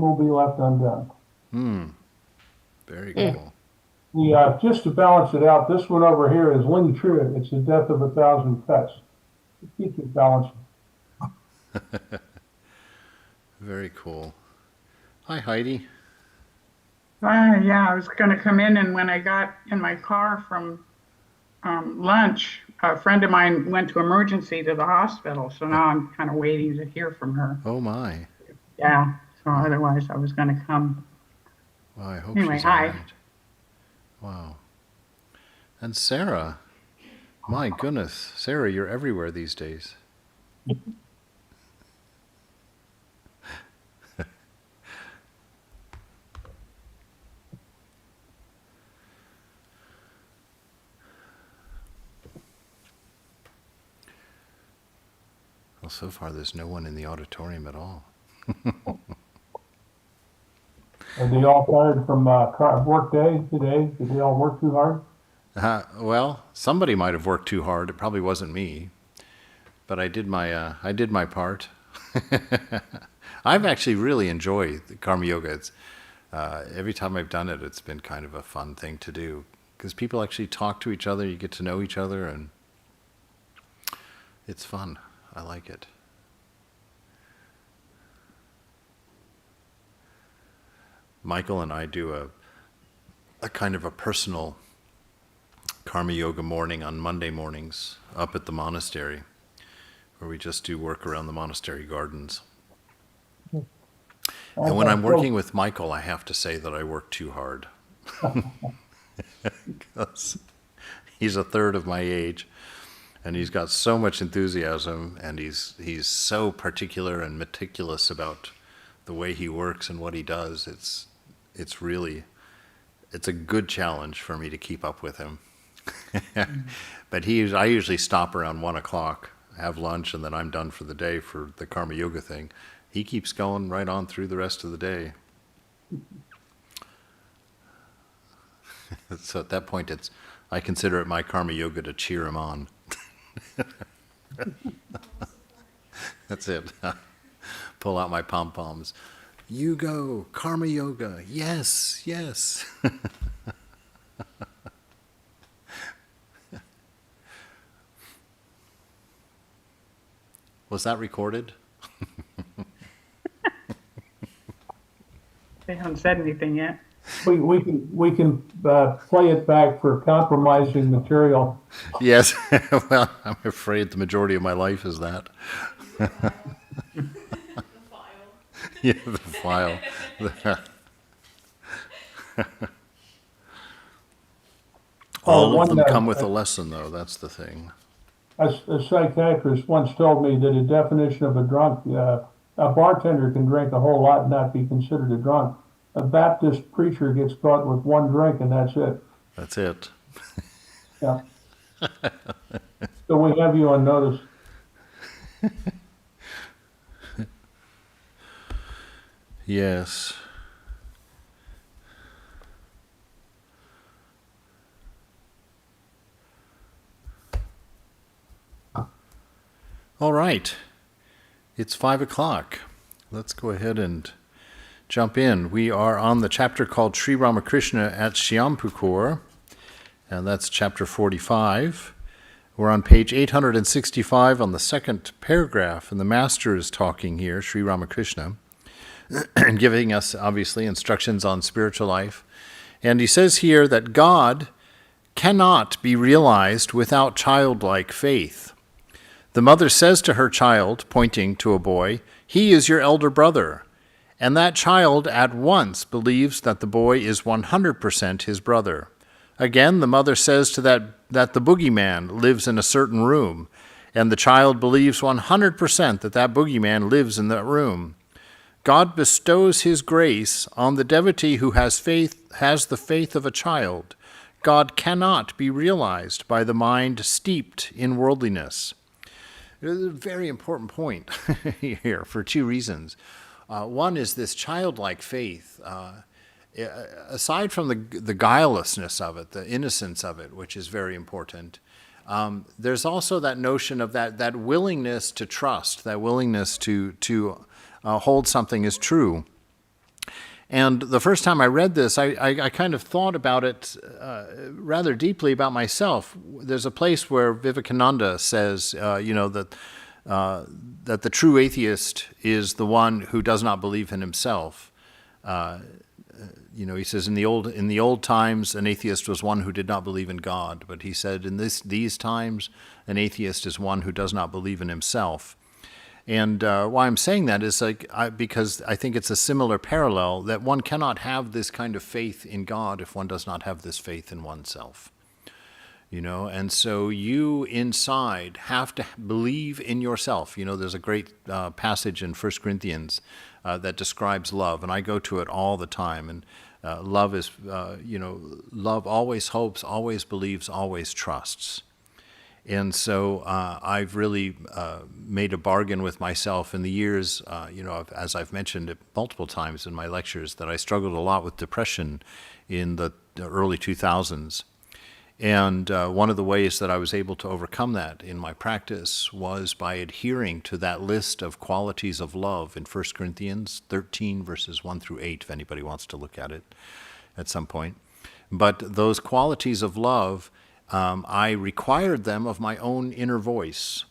nothing will be left undone. Very cool. Just to balance it out, this one over here is Ling Tru. It's the death of 1,000 cuts. It keeps it balanced. Very cool. Hi, Heidi. Yeah, I was going to come in, and when I got in my car from lunch, a friend of mine went to emergency to the hospital, so now I'm kind of waiting to hear from her. Oh my. Yeah, so otherwise I was going to come. Well, I hope Anyway, she's all hi. right. Wow. And Sarah. My goodness. Sarah, you're everywhere these days. Well, so far there's no one in the auditorium at all. Are they all tired from work day today? Did they all work too hard? Well, somebody might have worked too hard. It probably wasn't me, but I did my part. I've actually really enjoyed the Karma Yoga. It's, every time I've done it, it's been kind of a fun thing to do because people actually talk to each other. You get to know each other, and it's fun. I like it. Michael and I do a kind of a personal Karma Yoga morning on Monday mornings up at the monastery, where we just do work around the monastery gardens. And when I'm working with Michael, I have to say that I work too hard. Because he's a third of my age, and he's got so much enthusiasm, and he's so particular and meticulous about the way he works and what he does. It's a good challenge for me to keep up with him. But I usually stop around 1 o'clock, have lunch, and then I'm done for the day for the Karma Yoga thing. He keeps going right on through the rest of the day. So at that point, I consider it my Karma Yoga to cheer him on. That's it. Pull out my pom-poms. You go, Karma Yoga. Yes, yes. Was that recorded? They haven't said anything yet. We can play it back for compromising material. Yes. Well, I'm afraid the majority of my life is that. Yeah, the file. All of them come with a lesson, though. That's the thing. A psychiatrist once told me that a definition of a drunk, a bartender can drink a whole lot and not be considered a drunk. A Baptist preacher gets caught with one drink and that's it. That's it. Yeah. So we have you on notice. Yes. All right. It's 5 o'clock. Let's go ahead and jump in. We are on the chapter called Sri Ramakrishna at Shyampukur, and that's chapter 45. We're on page 865 on the second paragraph, and the master is talking here, Sri Ramakrishna, and giving us, obviously, instructions on spiritual life. And he says here that God cannot be realized without childlike faith. The mother says to her child, pointing to a boy, "He is your elder brother." And that child at once believes that the boy is 100% his brother. Again, the mother says to that the boogeyman lives in a certain room, and the child believes 100% that boogeyman lives in that room. God bestows his grace on the devotee who has the faith of a child. God cannot be realized by the mind steeped in worldliness. This is a very important point here for two reasons. One is this childlike faith. Aside from the guilelessness of it, the innocence of it, which is very important, there's also that notion of that willingness to trust, that willingness to hold something as true. And the first time I read this, I kind of thought about it rather deeply about myself. There's a place where Vivekananda says, that the true atheist is the one who does not believe in himself. He says in the old times, an atheist was one who did not believe in God. But he said in these times, an atheist is one who does not believe in himself. And why I'm saying that is because I think it's a similar parallel that one cannot have this kind of faith in God if one does not have this faith in oneself. And so you inside have to believe in yourself. There's a great passage in 1 Corinthians that describes love, and I go to it all the time. And love is, love always hopes, always believes, always trusts. And so I've really made a bargain with myself in the years, as I've mentioned it multiple times in my lectures, that I struggled a lot with depression in the early 2000s. And one of the ways that I was able to overcome that in my practice was by adhering to that list of qualities of love in 1 Corinthians 13, verses 1 through 8, if anybody wants to look at it at some point. But those qualities of love, I required them of my own inner voice.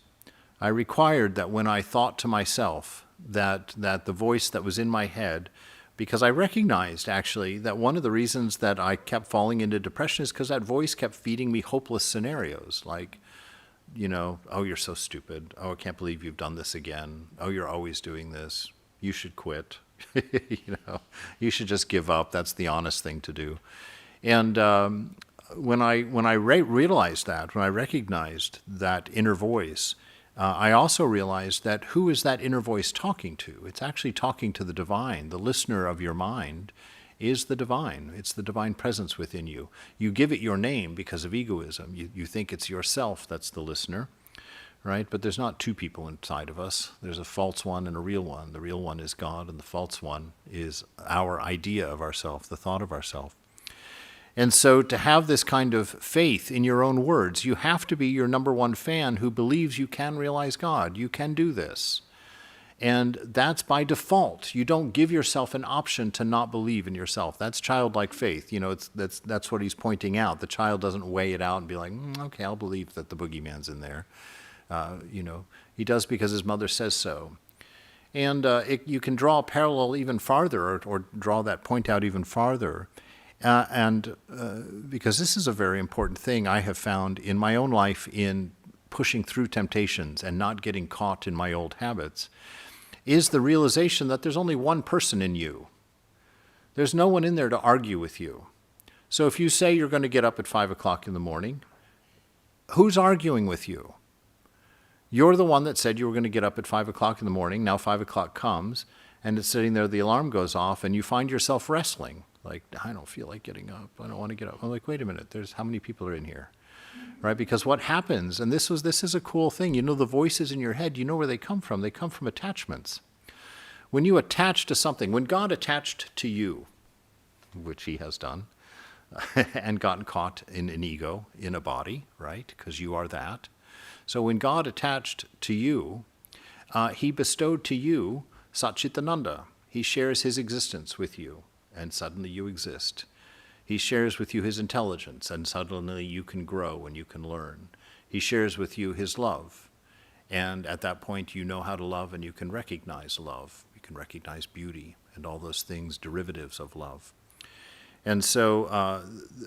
I required that when I thought to myself that the voice that was in my head, because I recognized actually that one of the reasons that I kept falling into depression is because that voice kept feeding me hopeless scenarios like, oh, you're so stupid. Oh, I can't believe you've done this again. Oh, you're always doing this. You should quit. You should just give up. That's the honest thing to do. And when I realized that, when I recognized that inner voice, I also realized that who is that inner voice talking to? It's actually talking to the divine. The listener of your mind is the divine. It's the divine presence within you. You give it your name because of egoism. You think it's yourself that's the listener, right? But there's not two people inside of us. There's a false one and a real one. The real one is God, and the false one is our idea of ourself, the thought of ourself. And so to have this kind of faith in your own words, you have to be your number one fan who believes you can realize God. You can do this. And that's by default. You don't give yourself an option to not believe in yourself. That's childlike faith. That's what he's pointing out. The child doesn't weigh it out and be like, okay, I'll believe that the boogeyman's in there. He does because his mother says so. And you can draw a parallel even farther or draw that point out even farther. Because this is a very important thing I have found in my own life in pushing through temptations and not getting caught in my old habits, is the realization that there's only one person in you. There's no one in there to argue with you. So if you say you're going to get up at 5 o'clock in the morning, who's arguing with you? You're the one that said you were going to get up at 5 o'clock in the morning. Now 5 o'clock comes, and it's sitting there, the alarm goes off, and you find yourself wrestling. Like, I don't feel like getting up. I don't want to get up. I'm like, wait a minute. There's how many people are in here, right? Because what happens, and this is a cool thing. The voices in your head, you know where they come from. They come from attachments. When you attach to something, when God attached to you, which he has done, and gotten caught in an ego, in a body, right? Because you are that. So when God attached to you, he bestowed to you Satchitananda. He shares his existence with you. And suddenly you exist. He shares with you his intelligence, and suddenly you can grow and you can learn. He shares with you his love, and at that point you know how to love and you can recognize love. You can recognize beauty and all those things, derivatives of love. And so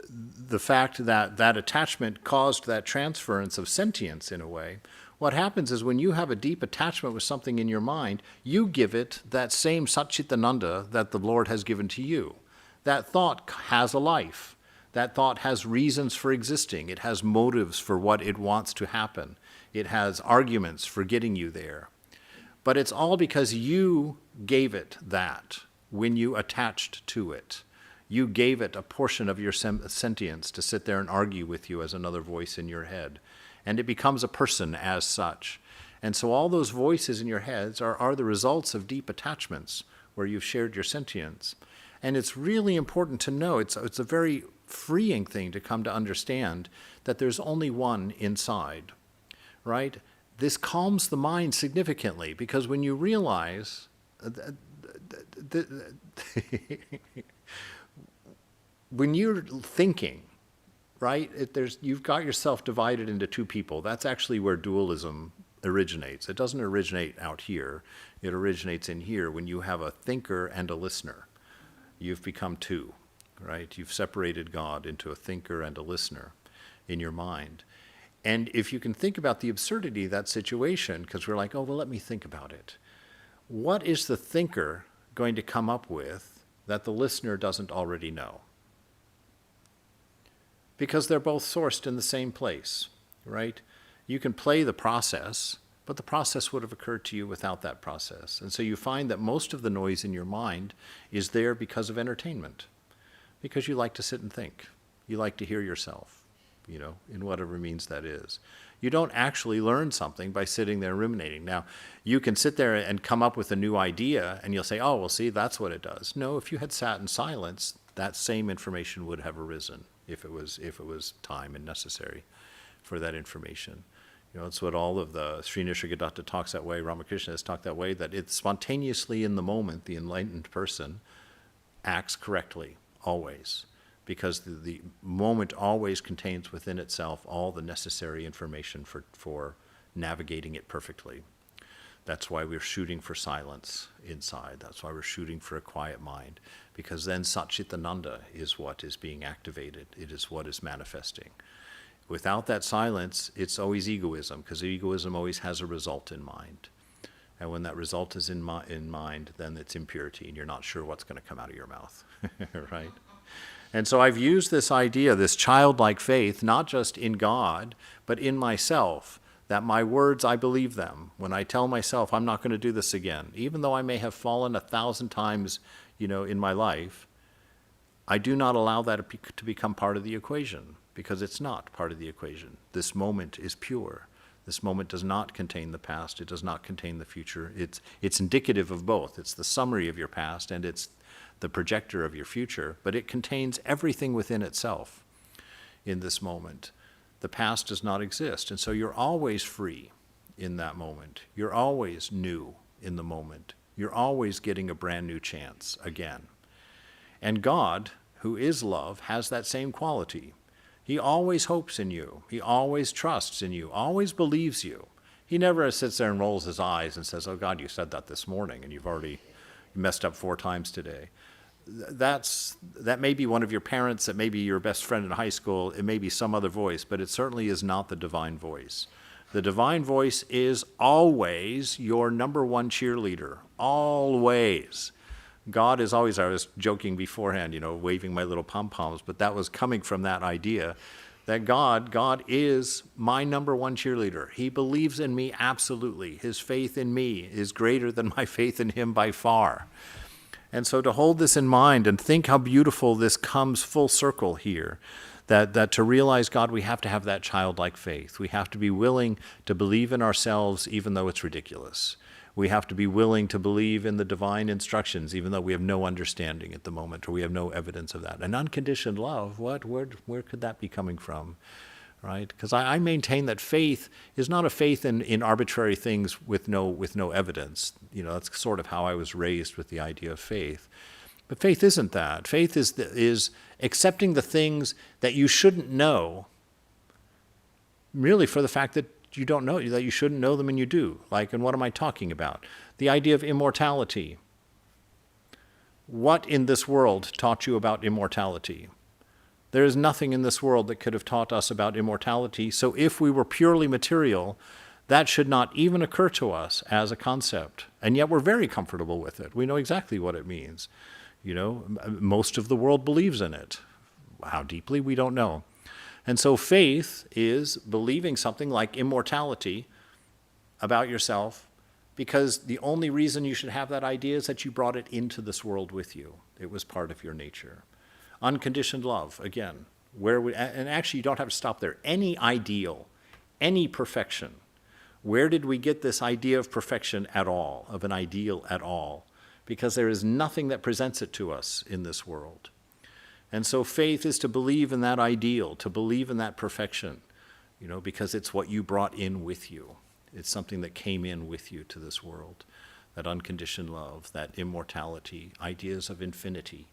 the fact that that attachment caused that transference of sentience in a way, what happens is when you have a deep attachment with something in your mind, you give it that same Satchitananda that the Lord has given to you. That thought has a life. That thought has reasons for existing. It has motives for what it wants to happen. It has arguments for getting you there. But it's all because you gave it that when you attached to it. You gave it a portion of your sentience to sit there and argue with you as another voice in your head. And it becomes a person as such. And so all those voices in your heads are the results of deep attachments where you've shared your sentience. And it's really important to know, it's a very freeing thing to come to understand that there's only one inside, right? This calms the mind significantly because when you realize when you're thinking, right, you've got yourself divided into two people. That's actually where dualism originates. It doesn't originate out here. It originates in here when you have a thinker and a listener. You've become two, right? You've separated God into a thinker and a listener in your mind. And if you can think about the absurdity of that situation, because we're like, oh, well, let me think about it. What is the thinker going to come up with that the listener doesn't already know? Because they're both sourced in the same place, right? You can play the process, but the process would have occurred to you without that process. And so you find that most of the noise in your mind is there because of entertainment, because you like to sit and think. You like to hear yourself, in whatever means that is. You don't actually learn something by sitting there ruminating. Now, you can sit there and come up with a new idea, and you'll say, oh, well, see, that's what it does. No, if you had sat in silence, that same information would have arisen if it was time and necessary for that information. It's what all of the Sri Nisargadatta talks that way, Ramakrishna has talked that way, that it's spontaneously in the moment, the enlightened person acts correctly, always. Because the moment always contains within itself all the necessary information for navigating it perfectly. That's why we're shooting for silence inside. That's why we're shooting for a quiet mind. Because then Satchitananda is what is being activated. It is what is manifesting. Without that silence, it's always egoism, because egoism always has a result in mind. And when that result is in mind, then it's impurity, and you're not sure what's going to come out of your mouth, right? And so I've used this idea, this childlike faith, not just in God, but in myself, that my words, I believe them. When I tell myself I'm not going to do this again, even though I may have fallen 1,000 times, in my life, I do not allow that to become part of the equation, because it's not part of the equation. This moment is pure. This moment does not contain the past. It does not contain the future. It's indicative of both. It's the summary of your past, and it's the projector of your future, but it contains everything within itself in this moment. The past does not exist, and so you're always free in that moment. You're always new in the moment. You're always getting a brand new chance again. And God, who is love, has that same quality. He always hopes in you. He always trusts in you, always believes you. He never sits there and rolls his eyes and says, oh God, you said that this morning, and you've already messed up 4 times today. That may be one of your parents, that may be your best friend in high school, it may be some other voice, but it certainly is not the divine voice. The divine voice is always your number one cheerleader, always. God is always, I was joking beforehand, waving my little pom-poms, but that was coming from that idea that God is my number one cheerleader. He believes in me absolutely. His faith in me is greater than my faith in him by far. And so to hold this in mind and think how beautiful this comes full circle here, that to realize God, we have to have that childlike faith. We have to be willing to believe in ourselves even though it's ridiculous. We have to be willing to believe in the divine instructions even though we have no understanding at the moment, or we have no evidence of that. An unconditioned love, where could that be coming from? Right? Because I maintain that faith is not a faith in arbitrary things with no evidence. That's sort of how I was raised with the idea of faith. But faith isn't that. Faith is accepting the things that you shouldn't know, really for the fact that you don't know, that you shouldn't know them and you do. And what am I talking about? The idea of immortality. What in this world taught you about immortality? There is nothing in this world that could have taught us about immortality. So if we were purely material, that should not even occur to us as a concept. And yet we're very comfortable with it. We know exactly what it means. Most of the world believes in it. How deeply, we don't know. And so faith is believing something like immortality about yourself, because the only reason you should have that idea is that you brought it into this world with you. It was part of your nature. Unconditioned love, again, and actually you don't have to stop there. Any ideal, any perfection. Where did we get this idea of perfection at all, of an ideal at all? Because there is nothing that presents it to us in this world. And so faith is to believe in that ideal, to believe in that perfection, because it's what you brought in with you. It's something that came in with you to this world. that unconditioned love, that immortality, ideas of infinity.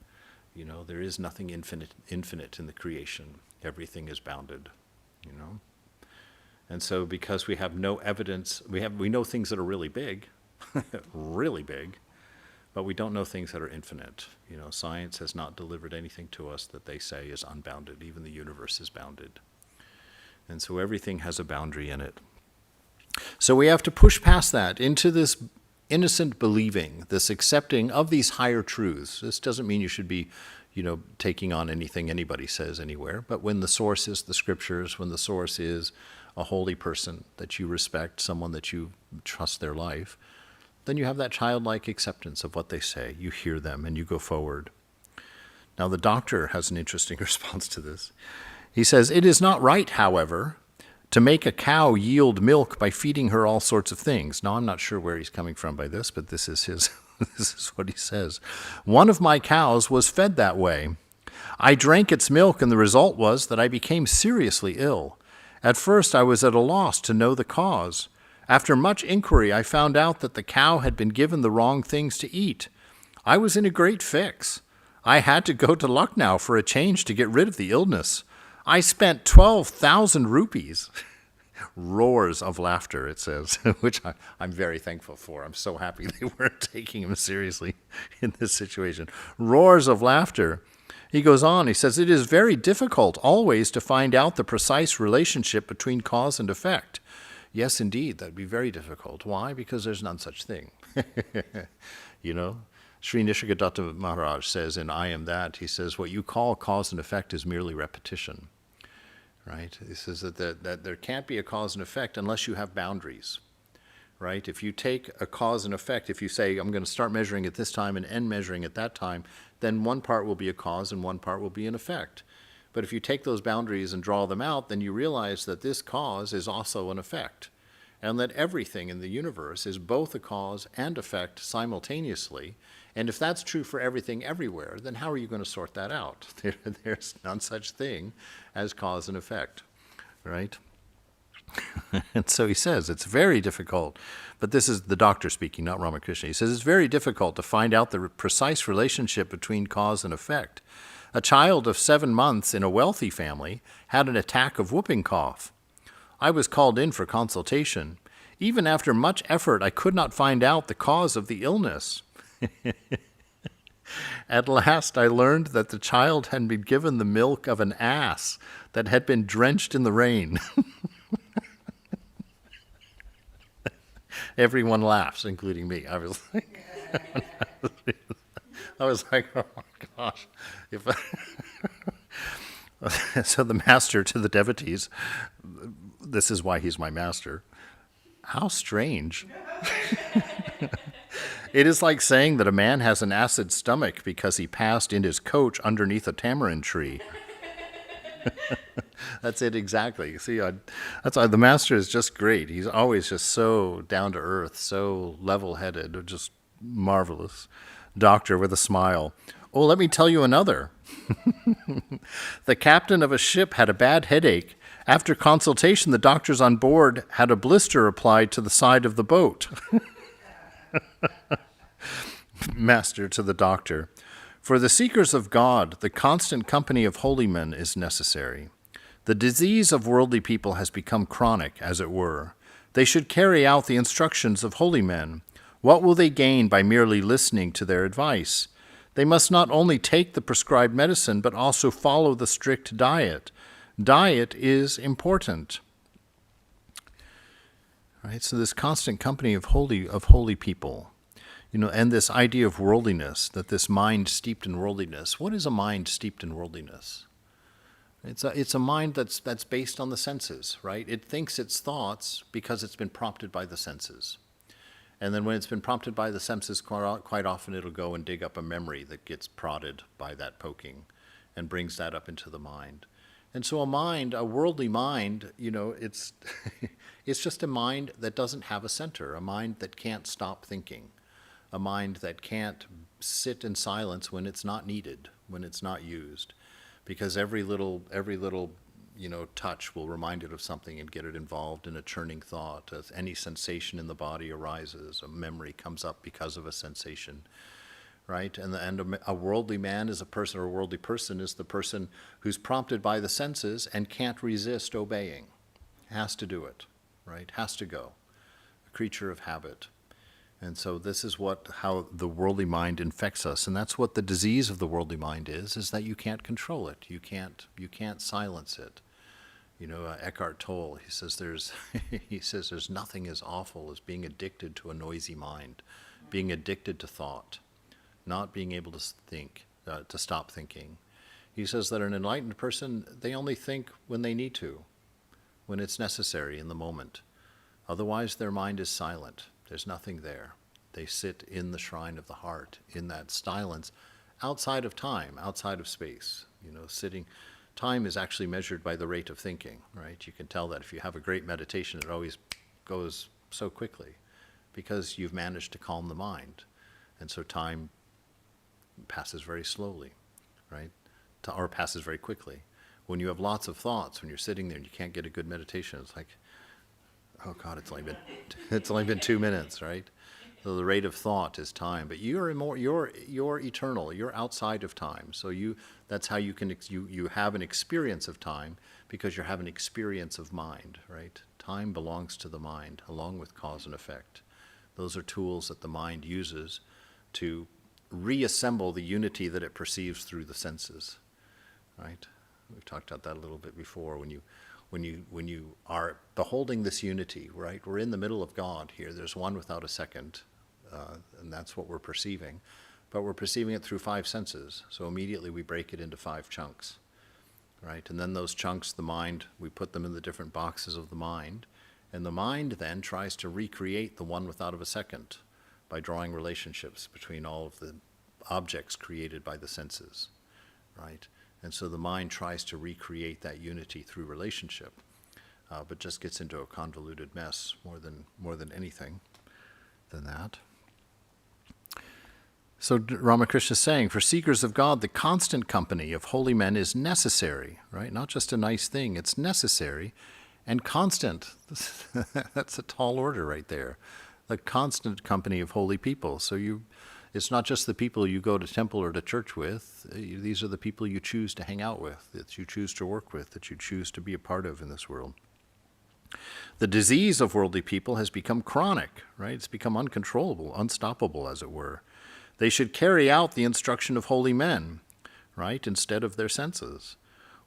There is nothing infinite in the creation. Everything is bounded, And so because we have no evidence, we know things that are really big, really big, but we don't know things that are infinite. Science has not delivered anything to us that they say is unbounded. Even the universe is bounded. And so everything has a boundary in it. So we have to push past that into this innocent believing, this accepting of these higher truths. This doesn't mean you should be, taking on anything anybody says anywhere, but when the source is the scriptures, when the source is a holy person that you respect, someone that you trust their life, then you have that childlike acceptance of what they say. You hear them and you go forward. Now the doctor has an interesting response to this. He says, "It is not right, however, to make a cow yield milk by feeding her all sorts of things." Now, I'm not sure where he's coming from by this, but this is this is what he says. "One of my cows was fed that way. I drank its milk, and the result was that I became seriously ill. At first, I was at a loss to know the cause. After much inquiry, I found out that the cow had been given the wrong things to eat. I was in a great fix. I had to go to Lucknow for a change to get rid of the illness. I spent 12,000 rupees. Roars of laughter, it says, which I'm very thankful for. I'm so happy they weren't taking him seriously in this situation. Roars of laughter. He goes on, he says, "It is very difficult always to find out the precise relationship between cause and effect." Yes, indeed, that'd be very difficult. Why? Because there's none such thing. Sri Nisargadatta Maharaj says in I Am That, he says, what you call cause and effect is merely repetition. Right? He says that there can't be a cause and effect unless you have boundaries. Right? If you take a cause and effect, if you say, I'm going to start measuring at this time and end measuring at that time, then one part will be a cause and one part will be an effect. But if you take those boundaries and draw them out, then you realize that this cause is also an effect, and that everything in the universe is both a cause and effect simultaneously. And if that's true for everything everywhere, then how are you going to sort that out? There's none such thing as cause and effect, right? And so he says it's very difficult, but this is the doctor speaking, not Ramakrishna. He says it's very difficult to find out the precise relationship between cause and effect. A child of 7 months in a wealthy family had an attack of whooping cough. I was called in for consultation. Even after much effort, I could not find out the cause of the illness. At last, I learned that the child had been given the milk of an ass that had been drenched in the rain. Everyone laughs, including me. I was like, oh my gosh. So the master to the devotees, this is why he's my master. How strange. It is like saying that a man has an acid stomach because he passed in his coach underneath a tamarind tree. That's it exactly. See, that's why the master is just great. He's always just so down to earth, so level-headed, just marvelous. Doctor with a smile. Oh, let me tell you another. The captain of a ship had a bad headache. After consultation, the doctors on board had a blister applied to the side of the boat. Master to the doctor. For the seekers of God, the constant company of holy men is necessary. The disease of worldly people has become chronic, as it were. They should carry out the instructions of holy men. What will they gain by merely listening to their advice? They must not only take the prescribed medicine, but also follow the strict diet. Diet is important. Right? So this constant company of holy people, and this idea of worldliness, that this mind steeped in worldliness. What is a mind steeped in worldliness? It's a mind that's based on the senses, right? It thinks its thoughts because it's been prompted by the senses. And then when it's been prompted by the senses, quite often it'll go and dig up a memory that gets prodded by that poking and brings that up into the mind. And so a worldly mind, it's it's just a mind that doesn't have a center, a mind that can't stop thinking, a mind that can't sit in silence when it's not needed, when it's not used. Because every little touch will remind it of something and get it involved in a churning thought. As any sensation in the body arises, a memory comes up because of a sensation, right? And a worldly man is a person, or a worldly person is the person who's prompted by the senses and can't resist obeying. Has to do it, right? Has to go. A creature of habit. And so this is how the worldly mind infects us, and that's what the disease of the worldly mind is that you can't control it. You can't silence it. Eckhart Tolle, he says there's nothing as awful as being addicted to a noisy mind, being addicted to thought, not being able to think, to stop thinking. He says that an enlightened person, they only think when they need to, when it's necessary in the moment. Otherwise, their mind is silent. There's nothing there. They sit in the shrine of the heart, in that silence, outside of time, outside of space. Sitting. Time is actually measured by the rate of thinking, right? You can tell that if you have a great meditation, it always goes so quickly because you've managed to calm the mind. And so time passes very slowly, right? Or passes very quickly. When you have lots of thoughts, when you're sitting there and you can't get a good meditation, it's like, oh God, it's only been 2 minutes, right? So the rate of thought is time, but you're eternal. You're outside of time. So that's how you have an experience of time, because you have an experience of mind, right? Time belongs to the mind, along with cause and effect. Those are tools that the mind uses to reassemble the unity that it perceives through the senses, right? We've talked about that a little bit before. When you are beholding this unity, right? We're in the middle of God here. There's one without a second, and that's what we're perceiving. But we're perceiving it through 5 senses. So immediately we break it into 5 chunks, right? And then those chunks, the mind, we put them in the different boxes of the mind. And the mind then tries to recreate the one without a second by drawing relationships between all of the objects created by the senses, right? And so the mind tries to recreate that unity through relationship, but just gets into a convoluted mess more than anything than that. So Ramakrishna is saying, for seekers of God, the constant company of holy men is necessary, right? Not just a nice thing, it's necessary and constant. That's a tall order right there. The constant company of holy people. So it's not just the people you go to temple or to church with. These are the people you choose to hang out with, that you choose to work with, that you choose to be a part of in this world. The disease of worldly people has become chronic, right? It's become uncontrollable, unstoppable, as it were. They should carry out the instruction of holy men, right, instead of their senses.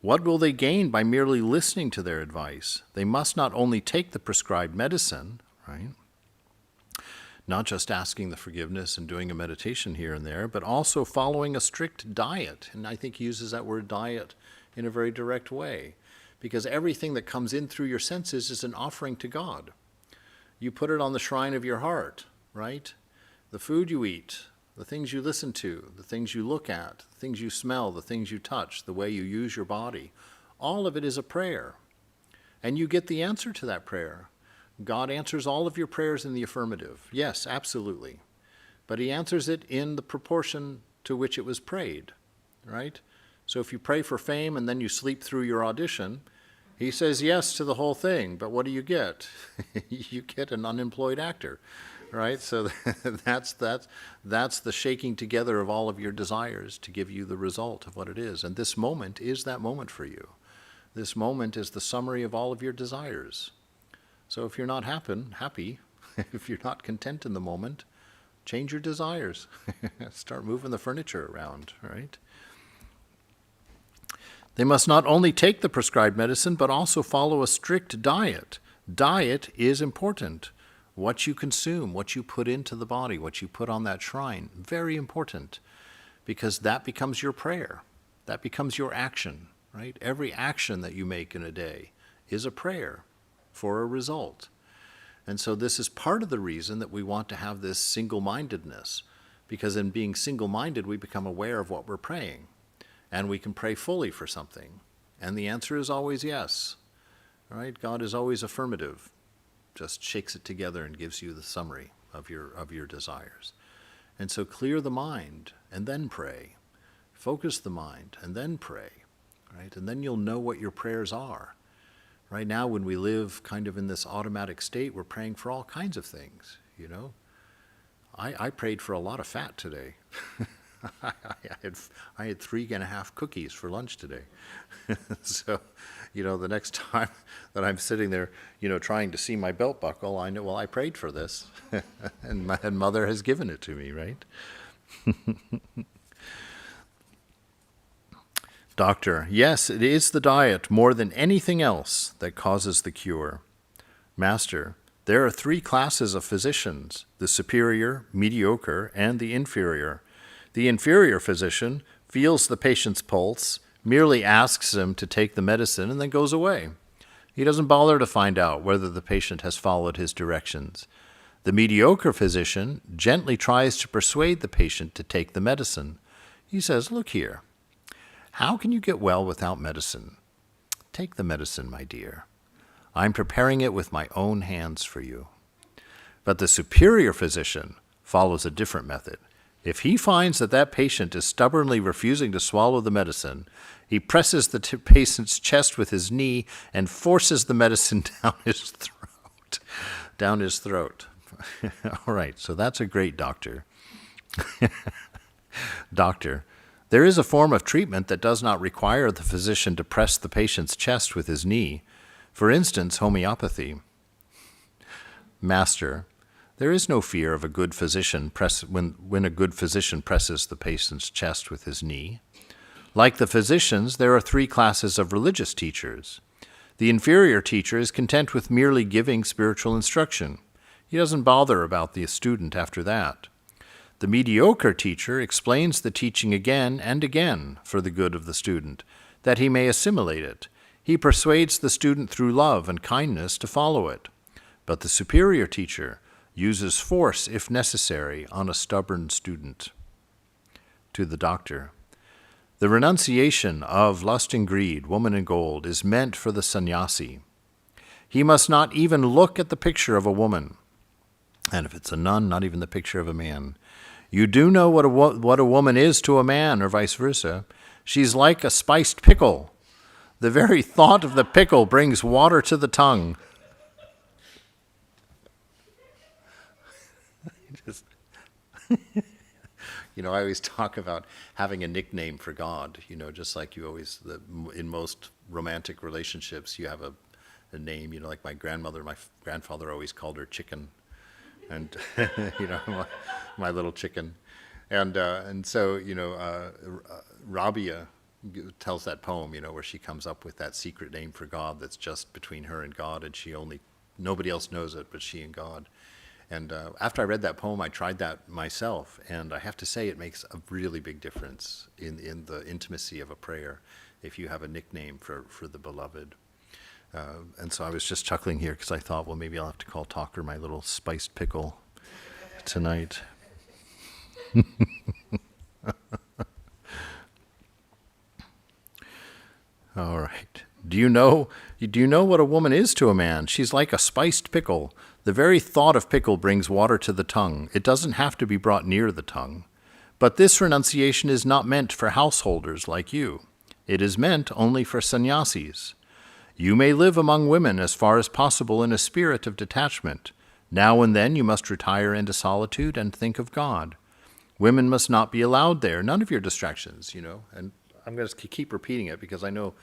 What will they gain by merely listening to their advice? They must not only take the prescribed medicine, right, not just asking the forgiveness and doing a meditation here and there, but also following a strict diet. And I think he uses that word diet in a very direct way, because everything that comes in through your senses is an offering to God. You put it on the shrine of your heart, right? The food you eat, the things you listen to, the things you look at, the things you smell, the things you touch, the way you use your body, all of it is a prayer. And you get the answer to that prayer. God answers all of your prayers in the affirmative. Yes, absolutely. But he answers it in the proportion to which it was prayed, right? So if you pray for fame and then you sleep through your audition, he says yes to the whole thing. But what do you get? You get an unemployed actor, right? So that's the shaking together of all of your desires to give you the result of what it is. And this moment is that moment for you. This moment is the summary of all of your desires. So if you're not happy, if you're not content in the moment, change your desires. Start moving the furniture around, right? They must not only take the prescribed medicine, but also follow a strict diet. Diet is important. What you consume, what you put into the body, what you put on that shrine, very important, because that becomes your prayer. That becomes your action, right? Every action that you make in a day is a prayer for a result. And so this is part of the reason that we want to have this single-mindedness, because in being single-minded, we become aware of what we're praying, and we can pray fully for something. And the answer is always yes, right? God is always affirmative, just shakes it together and gives you the summary of your desires. And so clear the mind and then pray. Focus the mind and then pray, right? And then you'll know what your prayers are. Right now, when we live kind of in this automatic state, we're praying for all kinds of things, you know. I prayed for a lot of fat today. I had 3.5 cookies for lunch today. So, you know, the next time that I'm sitting there, you know, trying to see my belt buckle, I know, well, I prayed for this, and Mother has given it to me, right? Doctor, yes, it is the diet more than anything else that causes the cure. Master, there are 3 classes of physicians, the superior, mediocre, and the inferior. The inferior physician feels the patient's pulse, merely asks him to take the medicine, and then goes away. He doesn't bother to find out whether the patient has followed his directions. The mediocre physician gently tries to persuade the patient to take the medicine. He says, look here. How can you get well without medicine? Take the medicine, my dear. I'm preparing it with my own hands for you. But the superior physician follows a different method. If he finds that that patient is stubbornly refusing to swallow the medicine, he presses the patient's chest with his knee and forces the medicine down his throat. Down his throat. All right, so that's a great doctor. Doctor, there is a form of treatment that does not require the physician to press the patient's chest with his knee. For instance, homeopathy. Master, there is no fear of a good physician when a good physician presses the patient's chest with his knee. Like the physicians, there are 3 classes of religious teachers. The inferior teacher is content with merely giving spiritual instruction. He doesn't bother about the student after that. The mediocre teacher explains the teaching again and again for the good of the student, that he may assimilate it. He persuades the student through love and kindness to follow it. But the superior teacher uses force, if necessary, on a stubborn student. To the doctor, the renunciation of lust and greed, woman and gold, is meant for the sannyasi. He must not even look at the picture of a woman. And if it's a nun, not even the picture of a man. You do know what a woman is to a man, or vice versa. She's like a spiced pickle. The very thought of the pickle brings water to the tongue. You know, I always talk about having a nickname for God, you know, just like you always, in most romantic relationships, you have a name, you know, like my grandfather always called her Chicken. And, you know, my little chicken. And so, you know, Rabia tells that poem, you know, where she comes up with that secret name for God that's just between her and God, and nobody else knows it but she and God. And after I read that poem, I tried that myself, and I have to say it makes a really big difference in the intimacy of a prayer if you have a nickname for the beloved. And so I was just chuckling here because I thought, well, maybe I'll have to call Talker my little spiced pickle tonight. All right. Do you know what a woman is to a man? She's like a spiced pickle. The very thought of pickle brings water to the tongue. It doesn't have to be brought near the tongue. But this renunciation is not meant for householders like you. It is meant only for sannyasis. You may live among women as far as possible in a spirit of detachment. Now and then you must retire into solitude and think of God. Women must not be allowed there. None of your distractions, you know. And I'm going to keep repeating it because I know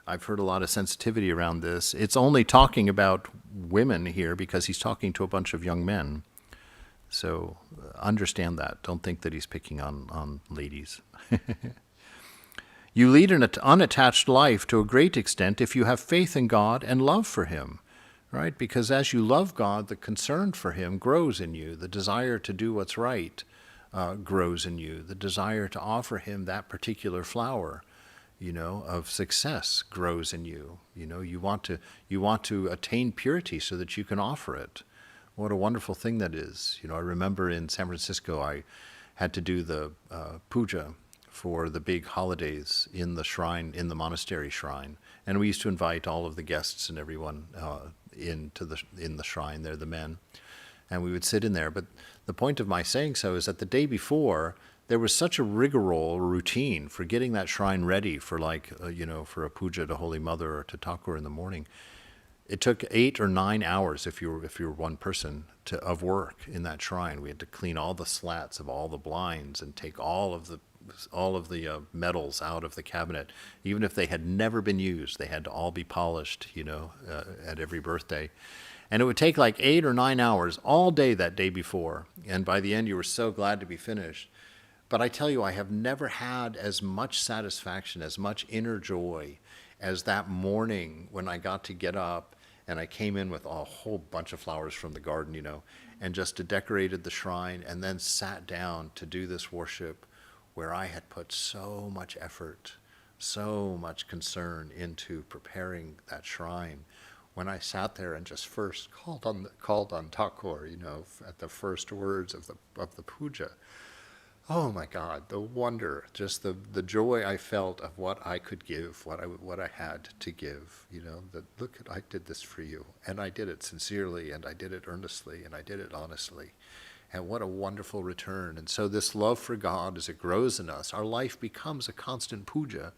I've heard a lot of sensitivity around this. It's only talking about women here because he's talking to a bunch of young men. So understand that. Don't think that he's picking on ladies. You lead an unattached life to a great extent if you have faith in God and love for Him, right? Because as you love God, the concern for Him grows in you. The desire to do what's right grows in you. The desire to offer Him that particular flower, you know, of success grows in you. You know, you want to attain purity so that you can offer it. What a wonderful thing that is. You know, I remember in San Francisco, I had to do the puja for the big holidays in the shrine, in the monastery shrine. And we used to invite all of the guests and everyone in the shrine there, the men. And we would sit in there. But the point of my saying so is that the day before, there was such a rigorous routine for getting that shrine ready for for a puja to Holy Mother or to Thakur in the morning. It took 8 or 9 hours if you were one person of work in that shrine. We had to clean all the slats of all the blinds and take all of the metals out of the cabinet, even if they had never been used. They had to all be polished, at every birthday. And it would take like 8 or 9 hours all day that day before. And by the end, you were so glad to be finished. But I tell you, I have never had as much satisfaction, as much inner joy as that morning when I got to get up and I came in with a whole bunch of flowers from the garden, and just decorated the shrine and then sat down to do this worship where I had put so much effort, so much concern into preparing that shrine. When I sat there and just first called on Thakur, at the first words of the puja, oh my God, the wonder, just the joy I felt of what I could give, what I had to give, that look, I did this for you, and I did it sincerely, and I did it earnestly, and I did it honestly. And what a wonderful return. And so this love for God, as it grows in us, our life becomes a constant puja.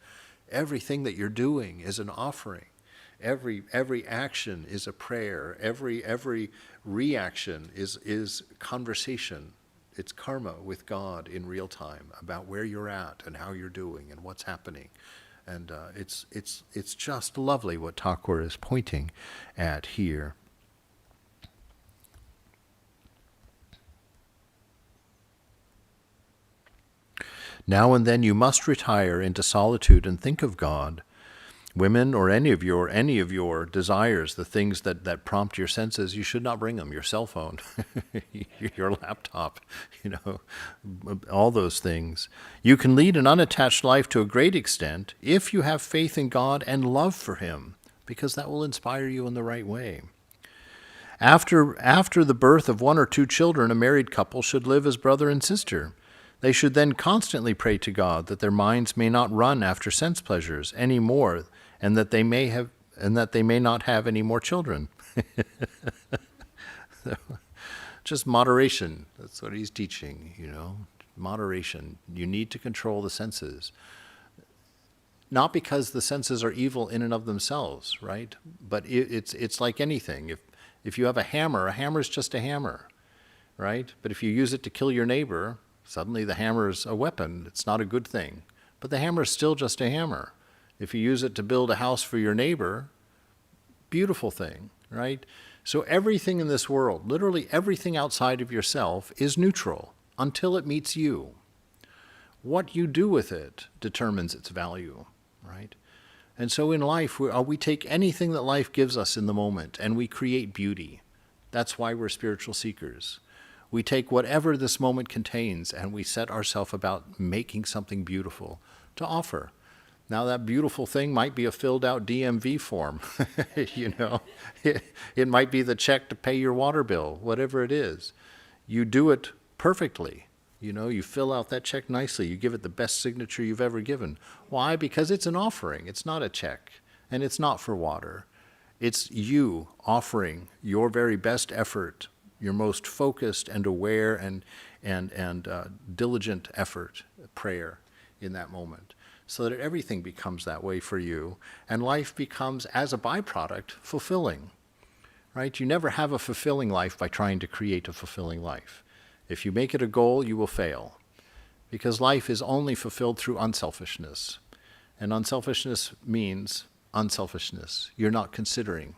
Everything that you're doing is an offering. Every action is a prayer. Every reaction is conversation. It's karma with God in real time about where you're at and how you're doing and what's happening. And it's just lovely what Thakur is pointing at here. Now and then you must retire into solitude and think of God. Women, or any of your desires, the things that prompt your senses, you should not bring them. Your cell phone, your laptop, all those things. You can lead an unattached life to a great extent if you have faith in God and love for Him, because that will inspire you in the right way. After the birth of 1 or 2 children, a married couple should live as brother and sister. They should then constantly pray to God that their minds may not run after sense pleasures any more, and that they may not have any more children. Just moderation. That's what he's teaching, Moderation. You need to control the senses. Not because the senses are evil in and of themselves, right? But it's like anything. If you have a hammer is just a hammer, right? But if you use it to kill your neighbor, suddenly the hammer is a weapon. It's not a good thing. But the hammer is still just a hammer. If you use it to build a house for your neighbor, beautiful thing, right? So everything in this world, literally everything outside of yourself, is neutral until it meets you. What you do with it determines its value, right? And so in life, we take anything that life gives us in the moment and we create beauty. That's why we're spiritual seekers. We take whatever this moment contains and we set ourselves about making something beautiful to offer. Now that beautiful thing might be a filled out DMV form, It might be the check to pay your water bill, whatever it is. You do it perfectly. You fill out that check nicely. You give it the best signature you've ever given. Why? Because it's an offering. It's not a check, and it's not for water. It's you offering your very best effort, your most focused and aware and diligent effort, prayer in that moment, so that everything becomes that way for you, and life becomes, as a byproduct, fulfilling, right? You never have a fulfilling life by trying to create a fulfilling life. If you make it a goal, you will fail, because life is only fulfilled through unselfishness, and unselfishness means unselfishness. You're not considering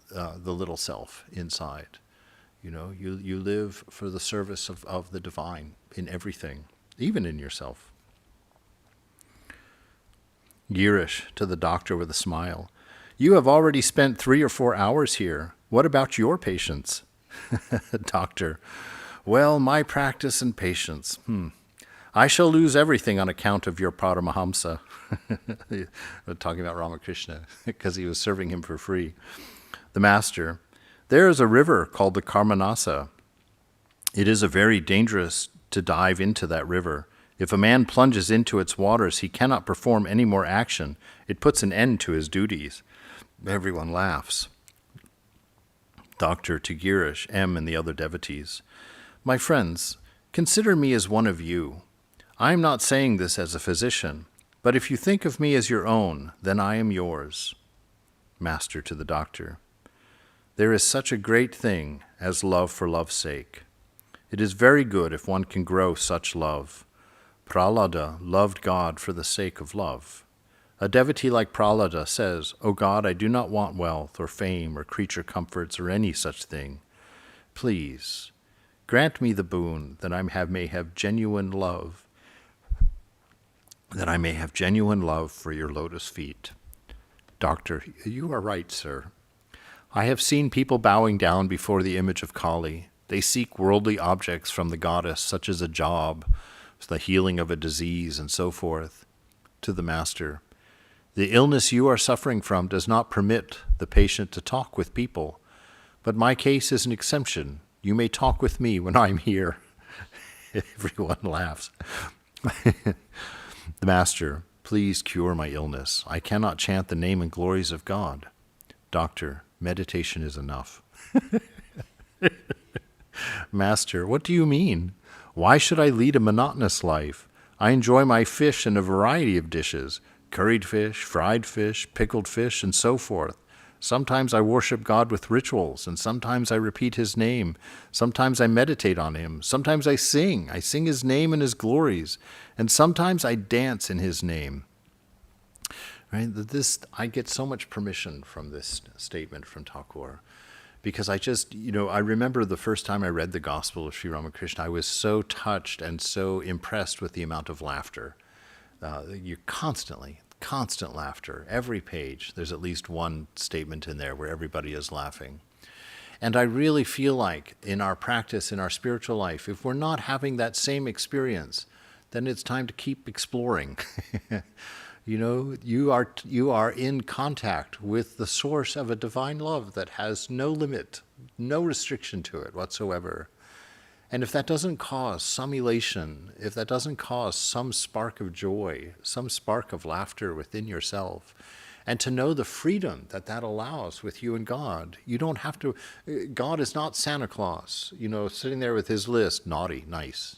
the little self inside. You live for the service of the divine in everything, even in yourself. Girish to the doctor with a smile. You have already spent 3 or 4 hours here. What about your patients? Doctor. Well, my practice and patience. I shall lose everything on account of your Paramahamsa. Talking about Ramakrishna, because he was serving him for free. The master. There is a river called the Karmanasa. It is very dangerous to dive into that river. If a man plunges into its waters, he cannot perform any more action. It puts an end to his duties. Everyone laughs. Doctor to Girish, M. and the other devotees. My friends, consider me as one of you. I am not saying this as a physician, but if you think of me as your own, then I am yours. Master to the doctor. There is such a great thing as love for love's sake. It is very good if one can grow such love. Prahlada loved God for the sake of love. A devotee like Prahlada says, O God, I do not want wealth or fame or creature comforts or any such thing. Please, grant me the boon that I may have genuine love, for your lotus feet. Doctor, you are right, sir. I have seen people bowing down before the image of Kali. They seek worldly objects from the goddess, such as a job, the healing of a disease, and so forth. To the Master, the illness you are suffering from does not permit the patient to talk with people, but my case is an exception. You may talk with me when I'm here. Everyone laughs. The Master, please cure my illness. I cannot chant the name and glories of God. Doctor, meditation is enough. Master, what do you mean? Why should I lead a monotonous life? I enjoy my fish in a variety of dishes, curried fish, fried fish, pickled fish, and so forth. Sometimes I worship God with rituals, and sometimes I repeat his name. Sometimes I meditate on him. Sometimes I sing. I sing his name and his glories. And sometimes I dance in his name. Right? I get so much permission from this statement from Thakur. Because I remember the first time I read the Gospel of Sri Ramakrishna, I was so touched and so impressed with the amount of laughter. Constant laughter. Every page, there's at least one statement in there where everybody is laughing. And I really feel like in our practice, in our spiritual life, if we're not having that same experience, then it's time to keep exploring. You are in contact with the source of a divine love that has no limit, no restriction to it whatsoever. And if that doesn't cause some elation, if that doesn't cause some spark of joy, some spark of laughter within yourself, and to know the freedom that allows with you and God, you don't have to, God is not Santa Claus, sitting there with his list, naughty, nice,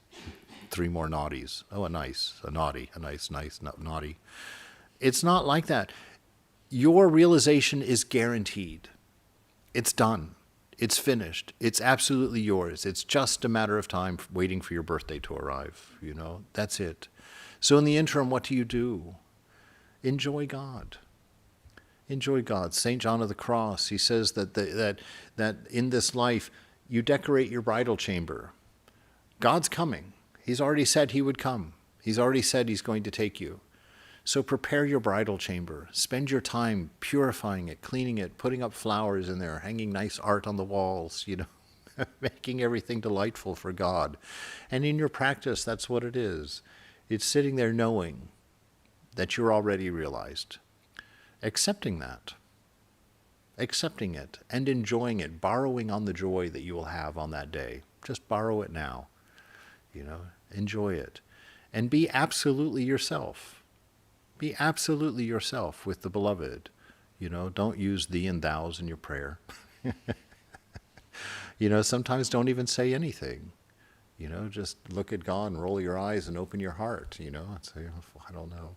3 more naughties, a nice, a naughty, a nice, naughty. It's not like that. Your realization is guaranteed. It's done. It's finished. It's absolutely yours. It's just a matter of time waiting for your birthday to arrive. That's it. So in the interim, what do? Enjoy God. Enjoy God. St. John of the Cross, he says that in this life, you decorate your bridal chamber. God's coming. He's already said he would come. He's already said he's going to take you. So prepare your bridal chamber. Spend your time purifying it, cleaning it, putting up flowers in there, hanging nice art on the walls, making everything delightful for God. And in your practice, that's what it is. It's sitting there knowing that you're already realized. Accepting that. Accepting it and enjoying it, borrowing on the joy that you will have on that day. Just borrow it now. Enjoy it. And be absolutely yourself. Be absolutely yourself with the beloved. Don't use thee and thous in your prayer. Sometimes don't even say anything. Just look at God and roll your eyes and open your heart, and say, oh, I don't know.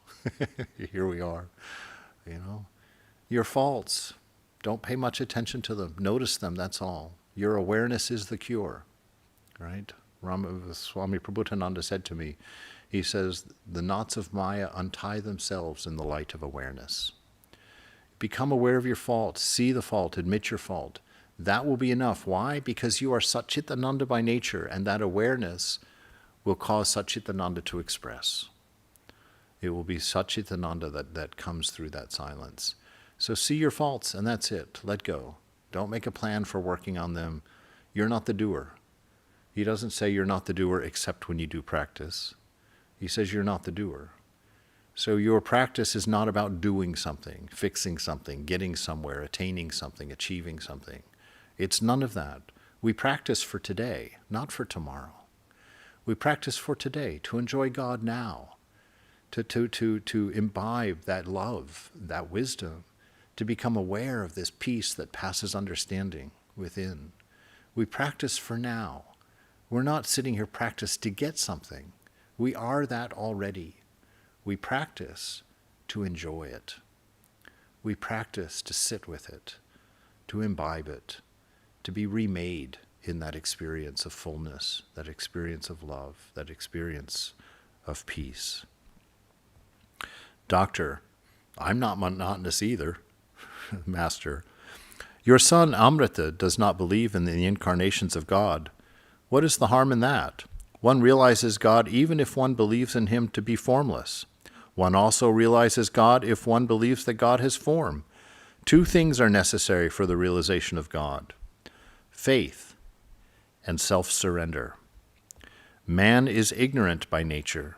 Here we are. Your faults, don't pay much attention to them. Notice them, that's all. Your awareness is the cure, right? Swami Prabhupada said to me, he says, the knots of Maya untie themselves in the light of awareness. Become aware of your fault, see the fault, admit your fault. That will be enough. Why? Because you are Satchitananda by nature, and that awareness will cause Satchitananda to express. It will be Satchitananda that comes through that silence. So see your faults, and that's it. Let go. Don't make a plan for working on them. You're not the doer. He doesn't say you're not the doer except when you do practice. He says you're not the doer. So your practice is not about doing something, fixing something, getting somewhere, attaining something, achieving something. It's none of that. We practice for today, not for tomorrow. We practice for today, to enjoy God now, to imbibe that love, that wisdom, to become aware of this peace that passes understanding within. We practice for now. We're not sitting here practice to get something. We are that already. We practice to enjoy it. We practice to sit with it, to imbibe it, to be remade in that experience of fullness, that experience of love, that experience of peace. Doctor, I'm not monotonous either. Master, your son Amrita does not believe in the incarnations of God. What is the harm in that? One realizes God even if one believes in him to be formless. One also realizes God if one believes that God has form. Two things are necessary for the realization of God: faith and self-surrender. Man is ignorant by nature.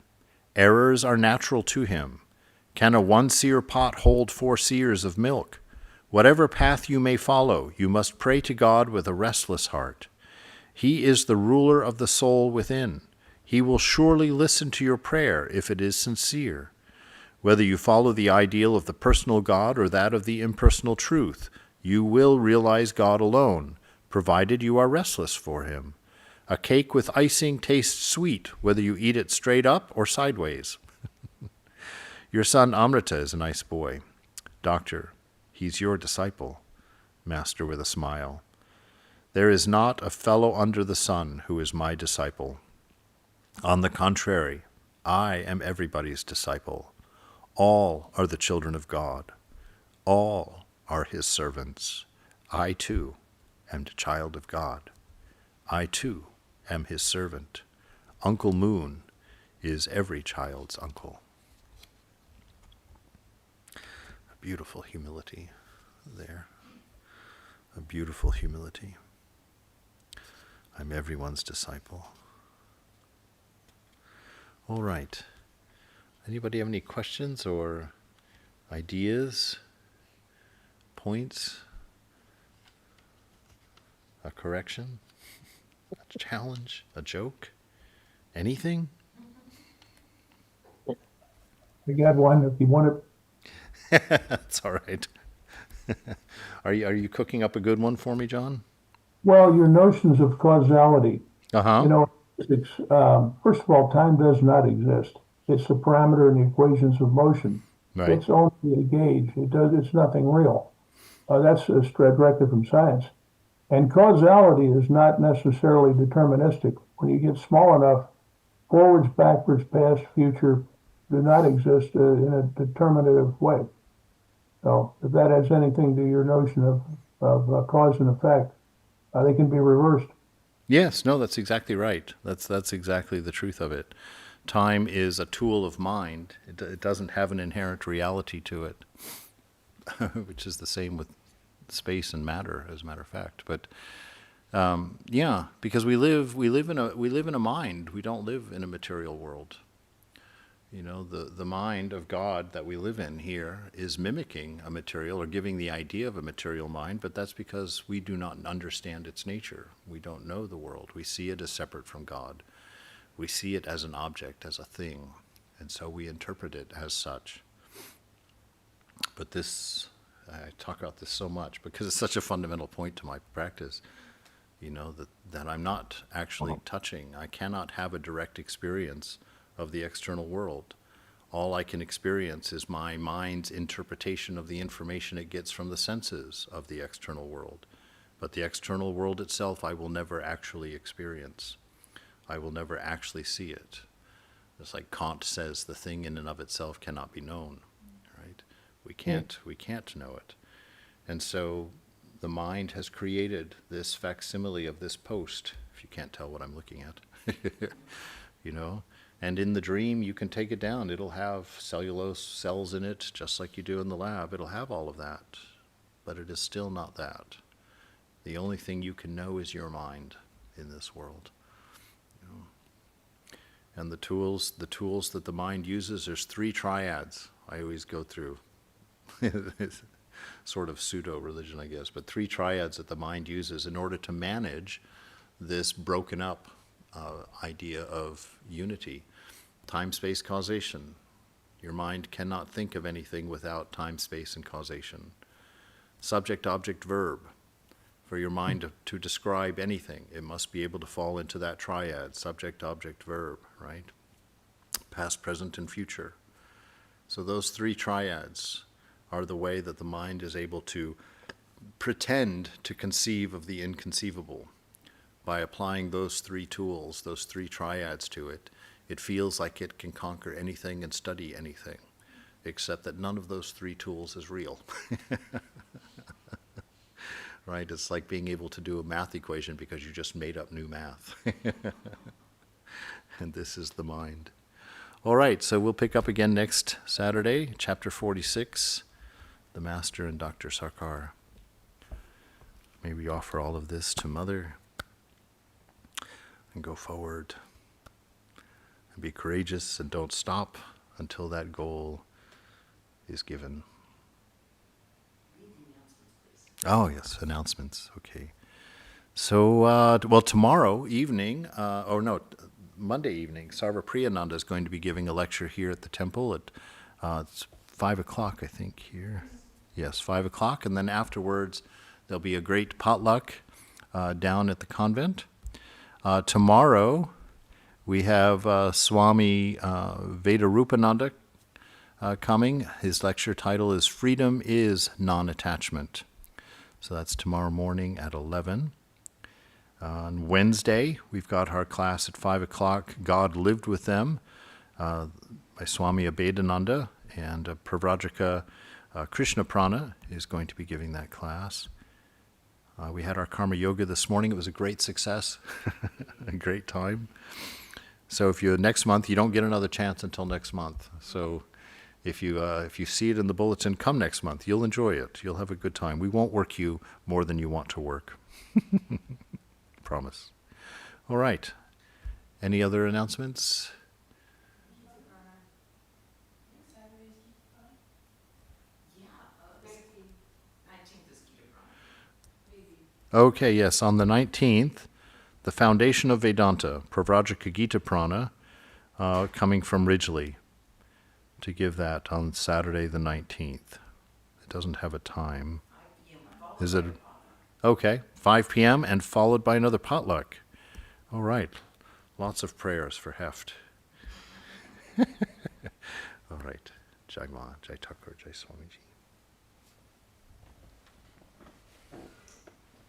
Errors are natural to him. Can a one-seer pot hold 4 seers of milk? Whatever path you may follow, you must pray to God with a restless heart. He is the ruler of the soul within. He will surely listen to your prayer if it is sincere. Whether you follow the ideal of the personal God or that of the impersonal truth, you will realize God alone, provided you are restless for him. A cake with icing tastes sweet, whether you eat it straight up or sideways. Your son Amrita is a nice boy. Doctor, he's your disciple. Master with a smile. There is not a fellow under the sun who is my disciple. On the contrary, I am everybody's disciple. All are the children of God. All are his servants. I too am the child of God. I too am his servant. Uncle Moon is every child's uncle. A beautiful humility there. A beautiful humility. I'm everyone's disciple. All right. Anybody have any questions or ideas, points, a correction, a challenge, a joke, anything? I got one if you want it. That's all right. Are you cooking up a good one for me, John? Well, your notions of causality. Uh-huh. You know, physics, first of all, time does not exist. It's a parameter in the equations of motion. Right. It's only a gauge. It's nothing real. That's directed from science. And causality is not necessarily deterministic. When you get small enough, forwards, backwards, past, future do not exist in a determinative way. So if that adds anything to your notion of cause and effect, they can be reversed. Yes, no, that's exactly right. That's exactly the truth of it. Time is a tool of mind. It doesn't have an inherent reality to it, which is the same with space and matter, as a matter of fact. But yeah, because we live in a mind. We don't live in a material world. You know, the mind of God that we live in here is mimicking a material or giving the idea of a material mind, but that's because we do not understand its nature. We don't know the world. We see it as separate from God. We see it as an object, as a thing, and so we interpret it as such. But this, I talk about this so much because it's such a fundamental point to my practice, you know, that I'm not actually touching. I cannot have a direct experience of the external world. All I can experience is my mind's interpretation of the information it gets from the senses of the external world. But the external world itself I will never actually experience. I will never actually see it. It's like Kant says, the thing in and of itself cannot be known, right? We can't know it. And so the mind has created this facsimile of this post, if you can't tell what I'm looking at, you know? And in the dream, you can take it down. It'll have cellulose cells in it, just like you do in the lab. It'll have all of that, but it is still not that. The only thing you can know is your mind in this world. You know? And the tools that the mind uses, there's 3 triads I always go through. It's sort of pseudo-religion, I guess, but 3 triads that the mind uses in order to manage this broken up idea of unity. Time, space, causation. Your mind cannot think of anything without time, space, and causation. Subject, object, verb. For your mind to describe anything, it must be able to fall into that triad, subject, object, verb, right? past, present, and future. So those three triads are the way that the mind is able to pretend to conceive of the inconceivable. By applying those three tools, those three triads to it, it feels like it can conquer anything and study anything, except that none of those three tools is real. Right? It's like being able to do a math equation because you just made up new math. And this is the mind. All right, so we'll pick up again next Saturday, chapter 46, the Master and Dr. Sarkar. May we offer all of this to Mother and go forward and be courageous and don't stop until that goal is given. Oh, yes, announcements. Okay. So, tomorrow evening, Monday evening, Sarva Priyananda is going to be giving a lecture here at the temple at it's 5 o'clock, I think, here. Yes, 5 o'clock. And then afterwards, there'll be a great potluck down at the convent. Tomorrow, we have Swami Vedarupananda coming. His lecture title is Freedom is Non-Attachment. So that's tomorrow morning at 11. On Wednesday, we've got our class at 5 o'clock, God Lived with Them, by Swami Abhedananda, and Pravrajaka Krishna Prana is going to be giving that class. We had our Karma Yoga this morning. It was a great success, a great time. So next month, you don't get another chance until next month. So if you see it in the bulletin, come next month. You'll enjoy it. You'll have a good time. We won't work you more than you want to work. Promise. All right. Any other announcements? Okay, yes. On the 19th, the Foundation of Vedanta, Pravrajaka Gita Prana, coming from Ridgely, to give that on Saturday the 19th. It doesn't have a time. Is it? Okay, 5 p.m. and followed by another potluck. All right. Lots of prayers for Heft. All right. Jai Ma, Jai Thakur, Jai Swamiji.